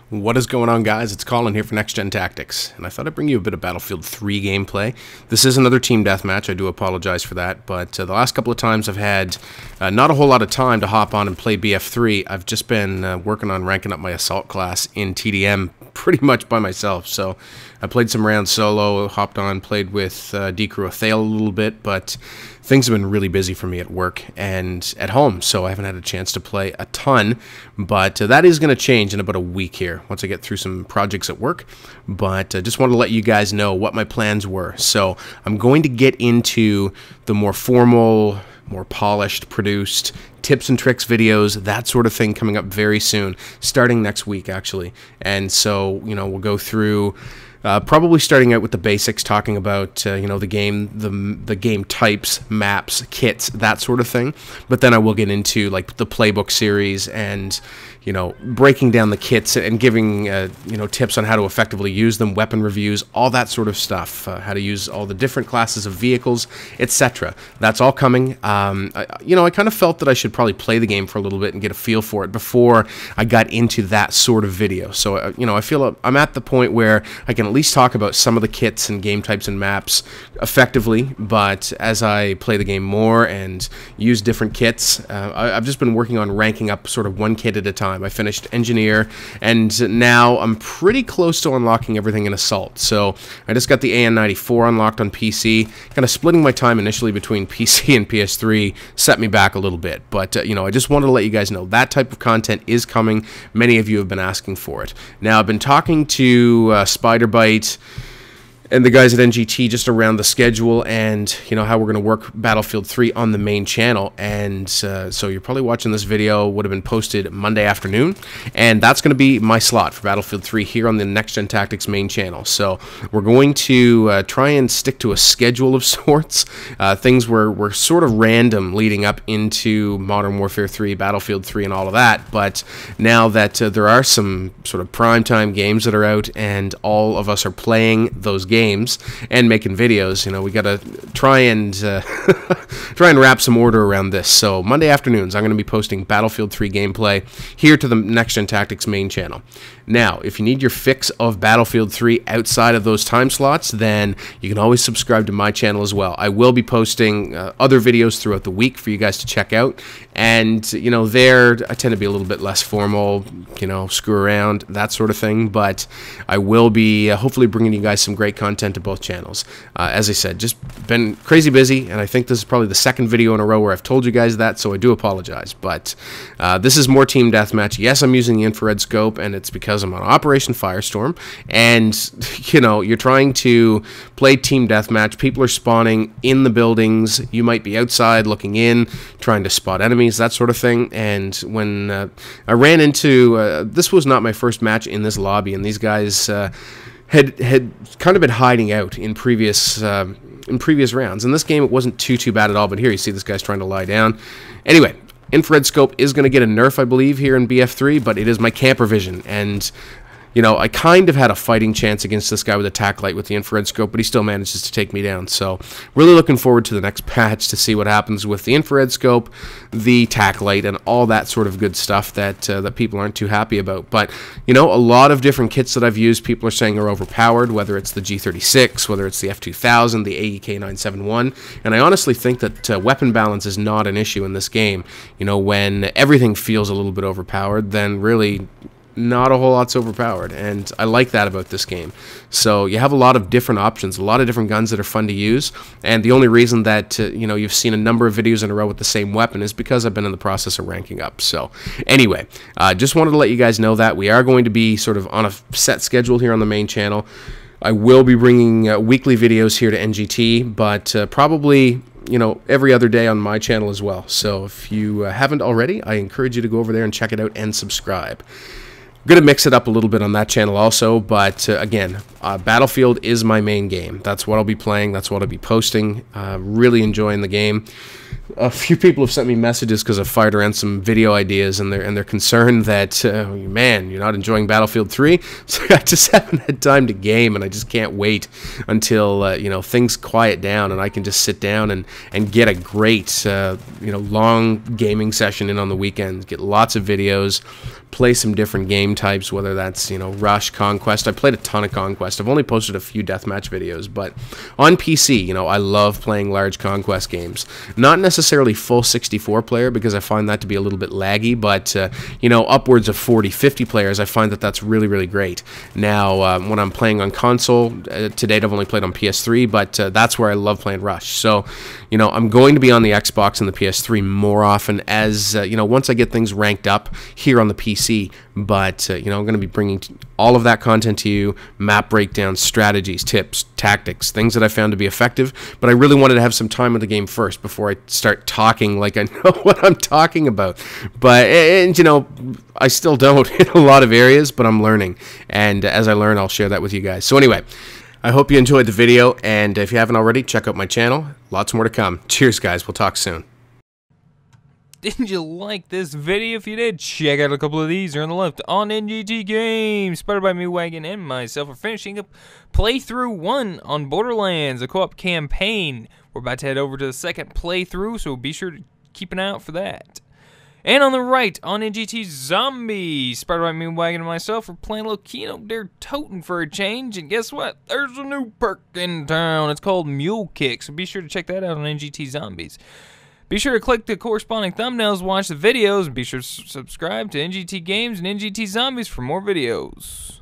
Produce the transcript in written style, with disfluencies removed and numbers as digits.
What is going on, guys? It's Colin here for NextGenTactics, and I thought I'd bring you a bit of Battlefield 3 gameplay. This is another team deathmatch. I do apologize for that, but the last couple of times I've had not a whole lot of time to hop on and play BF3. I've just been working on ranking up my assault class in TDM pretty much by myself. So I played some rounds solo, hopped on, played with DCRU a little bit, but things have been really busy for me at work and at home, so I haven't had a chance to play a ton, but that is going to change in about a week here once I get through some projects at work. But I just wanted to let you guys know what my plans were. So I'm going to get into the more formal, more polished, produced tips and tricks videos, that sort of thing, coming up very soon, starting next week actually. And so, you know, we'll go through probably starting out with the basics, talking about you know, the game types, maps, kits, that sort of thing. But then I will get into like the playbook series and, you know, breaking down the kits and giving you know, tips on how to effectively use them, weapon reviews, all that sort of stuff, how to use all the different classes of vehicles, etc. That's all coming. You know, I kind of felt that I should probably play the game for a little bit and get a feel for it before I got into that sort of video. So you know, I feel I'm at the point where I can at least talk about some of the kits and game types and maps effectively, but as I play the game more and use different kits, I've just been working on ranking up sort of one kit at a time. I finished Engineer, and now I'm pretty close to unlocking everything in Assault. So I just got the AN94 unlocked on PC. Kind of splitting my time initially between PC and PS3 set me back a little bit, but you know, I just wanted to let you guys know that type of content is coming. Many of you have been asking for it. Now, I've been talking to Spiderbite and the guys at NGT just around the schedule and, you know, how we're going to work Battlefield 3 on the main channel. And so you're probably watching this video, would have been posted Monday afternoon, and that's going to be my slot for Battlefield 3 here on the NextGenTactics main channel. So we're going to try and stick to a schedule of sorts. Things were sort of random leading up into Modern Warfare 3, Battlefield 3, and all of that, but now that there are some sort of primetime games that are out and all of us are playing those games and making videos, you know, we gotta try and wrap some order around this. So Monday afternoons, I'm going to be posting Battlefield 3 gameplay here to the NextGenTactics main channel. Now, if you need your fix of Battlefield 3 outside of those time slots, then you can always subscribe to my channel as well. I will be posting other videos throughout the week for you guys to check out, and you know, there I tend to be a little bit less formal, you know, screw around, that sort of thing, but I will be hopefully bringing you guys some great content to both channels. As I said, just been crazy busy, and I think this is probably the second video in a row where I've told you guys that, so I do apologize. But this is more team deathmatch. Yes, I'm using the infrared scope, and it's because I'm on Operation Firestorm, and you know, you're trying to play team deathmatch. People are spawning in the buildings. You might be outside looking in, trying to spot enemies, that sort of thing. And when I ran into this was not my first match in this lobby, and these guys had kind of been hiding out in previous rounds. In this game, it wasn't too bad at all, but here you see this guy's trying to lie down. Anyway, infrared scope is going to get a nerf, I believe, here in BF3, but it is my camper vision, and you know, I kind of had a fighting chance against this guy with a tac light with the infrared scope, but he still manages to take me down. So really looking forward to the next patch to see what happens with the infrared scope, the tac light, and all that sort of good stuff that that people aren't too happy about. But you know, a lot of different kits that I've used, people are saying are overpowered, whether it's the G36, whether it's the F2000, the AEK971, and I honestly think that weapon balance is not an issue in this game. You know, when everything feels a little bit overpowered, then really not a whole lot's overpowered, and I like that about this game. So you have a lot of different options, a lot of different guns that are fun to use, and the only reason that you know, you've seen a number of videos in a row with the same weapon is because I've been in the process of ranking up. So anyway, just wanted to let you guys know that we are going to be sort of on a set schedule here on the main channel. I will be bringing weekly videos here to NGT, but probably, you know, every other day on my channel as well. So if you haven't already, I encourage you to go over there and check it out and subscribe. I'm going to mix it up a little bit on that channel also, but again, Battlefield is my main game. That's what I'll be playing. That's what I'll be posting. Really enjoying the game. A few people have sent me messages because I've fired around some video ideas, and they're concerned that, man, you're not enjoying Battlefield 3. So I just haven't had time to game, and I just can't wait until you know, things quiet down and I can just sit down and get a great you know, long gaming session in on the weekends. Get lots of videos, play some different game types, whether that's, Rush, Conquest. I played a ton of Conquest. I've only posted a few deathmatch videos, but on PC, I love playing large Conquest games. Not necessarily full 64 player, because I find that to be a little bit laggy, but, upwards of 40, 50 players, I find that that's really, really great. Now, when I'm playing on console, to date I've only played on PS3, but that's where I love playing Rush. So, I'm going to be on the Xbox and the PS3 more often as, once I get things ranked up here on the PC, but, I'm going to be bringing all of that content to you, map breakdowns, strategies, tips, tactics, things that I found to be effective, but I really wanted to have some time with the game first before I start talking like I know what I'm talking about. But, I still don't in a lot of areas, but I'm learning, and as I learn, I'll share that with you guys. So anyway, I hope you enjoyed the video, and if you haven't already, check out my channel. Lots more to come. Cheers, guys. We'll talk soon. Didn't you like this video? If you did, check out a couple of these here on the left on NGT Games. Spider by Me Wagon and myself are finishing up playthrough 1 on Borderlands, a co-op campaign. We're about to head over to the second playthrough, so be sure to keep an eye out for that. And on the right, on NGT Zombies, Spider by Me Wagon and myself are playing a little Kino Dare Totem for a change, and guess what? There's a new perk in town. It's called Mule Kick, so be sure to check that out on NGT Zombies. Be sure to click the corresponding thumbnails, watch the videos, and be sure to subscribe to NGT Games and NGT Zombies for more videos.